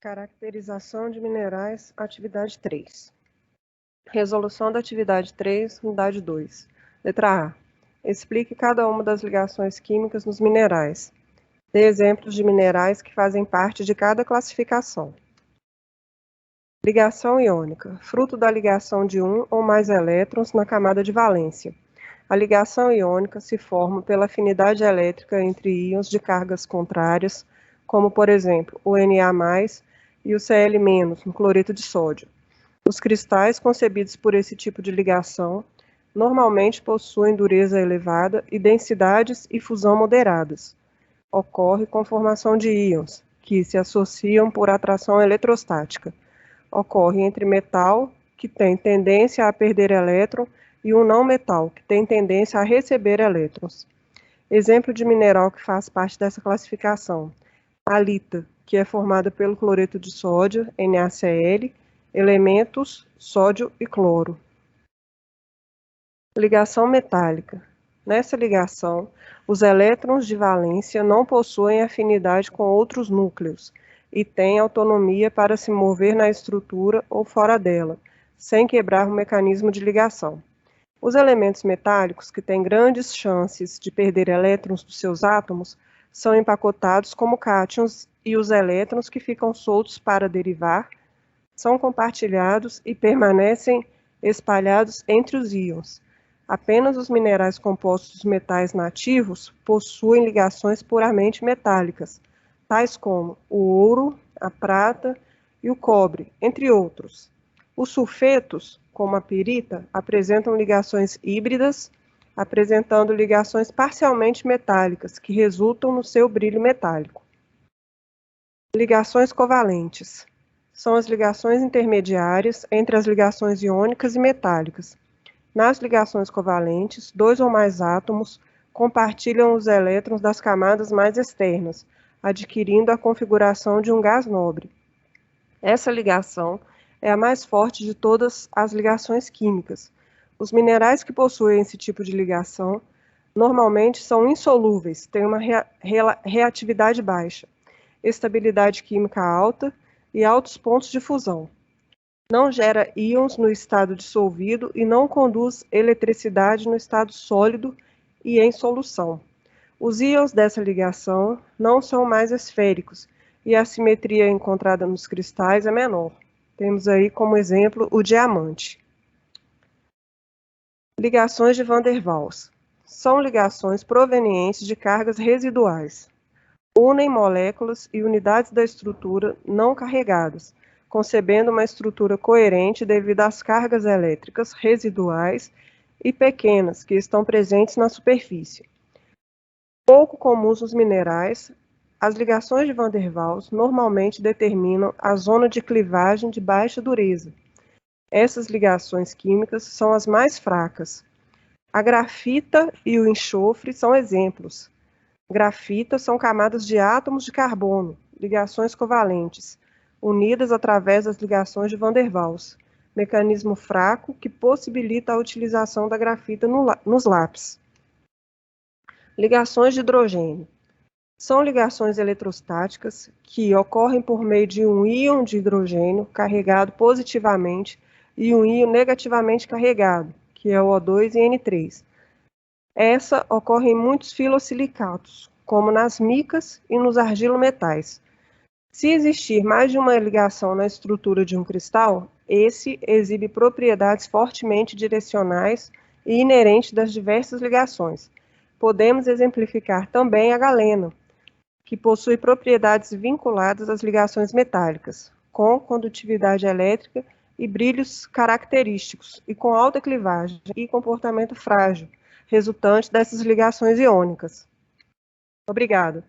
Caracterização de minerais, atividade 3. Resolução da atividade 3, unidade 2. Letra A. Explique cada uma das ligações químicas nos minerais. Dê exemplos de minerais que fazem parte de cada classificação. Ligação iônica, fruto da ligação de um ou mais elétrons na camada de valência. A ligação iônica se forma pela afinidade elétrica entre íons de cargas contrárias, como, por exemplo, o Na+, e o Cl- no cloreto de sódio. Os cristais concebidos por esse tipo de ligação normalmente possuem dureza elevada e densidades e fusão moderadas. Ocorre com formação de íons, que se associam por atração eletrostática. Ocorre entre metal, que tem tendência a perder elétron, e um não metal, que tem tendência a receber elétrons. Exemplo de mineral que faz parte dessa classificação: halita, que é formada pelo cloreto de sódio, NaCl, elementos sódio e cloro. Ligação metálica. Nessa ligação, os elétrons de valência não possuem afinidade com outros núcleos e têm autonomia para se mover na estrutura ou fora dela, sem quebrar o mecanismo de ligação. Os elementos metálicos, que têm grandes chances de perder elétrons dos seus átomos, são empacotados como cátions e os elétrons que ficam soltos para derivar são compartilhados e permanecem espalhados entre os íons. Apenas os minerais compostos dos metais nativos possuem ligações puramente metálicas, tais como o ouro, a prata e o cobre, entre outros. Os sulfetos, como a pirita, apresentam ligações híbridas, apresentando ligações parcialmente metálicas, que resultam no seu brilho metálico. Ligações covalentes. São as ligações intermediárias entre as ligações iônicas e metálicas. Nas ligações covalentes, dois ou mais átomos compartilham os elétrons das camadas mais externas, adquirindo a configuração de um gás nobre. Essa ligação é a mais forte de todas as ligações químicas. Os minerais que possuem esse tipo de ligação normalmente são insolúveis, têm uma reatividade baixa, estabilidade química alta e altos pontos de fusão. Não gera íons no estado dissolvido e não conduz eletricidade no estado sólido e em solução. Os íons dessa ligação não são mais esféricos e a simetria encontrada nos cristais é menor. Temos aí como exemplo o diamante. Ligações de Van der Waals. São ligações provenientes de cargas residuais. Unem moléculas e unidades da estrutura não carregadas, concebendo uma estrutura coerente devido às cargas elétricas residuais e pequenas que estão presentes na superfície. Pouco comuns nos minerais, as ligações de Van der Waals normalmente determinam a zona de clivagem de baixa dureza. Essas ligações químicas são as mais fracas. A grafita e o enxofre são exemplos. Grafita são camadas de átomos de carbono, ligações covalentes, unidas através das ligações de Van der Waals, mecanismo fraco que possibilita a utilização da grafita nos lápis. Ligações de hidrogênio. São ligações eletrostáticas que ocorrem por meio de um íon de hidrogênio carregado positivamente e um íon negativamente carregado, que é o O2 e N3. Essa ocorre em muitos filosilicatos, como nas micas e nos argilometais. Se existir mais de uma ligação na estrutura de um cristal, esse exibe propriedades fortemente direcionais e inerentes das diversas ligações. Podemos exemplificar também a galena, que possui propriedades vinculadas às ligações metálicas, com condutividade elétrica e brilhos característicos, e com alta clivagem e comportamento frágil, resultante dessas ligações iônicas. Obrigada.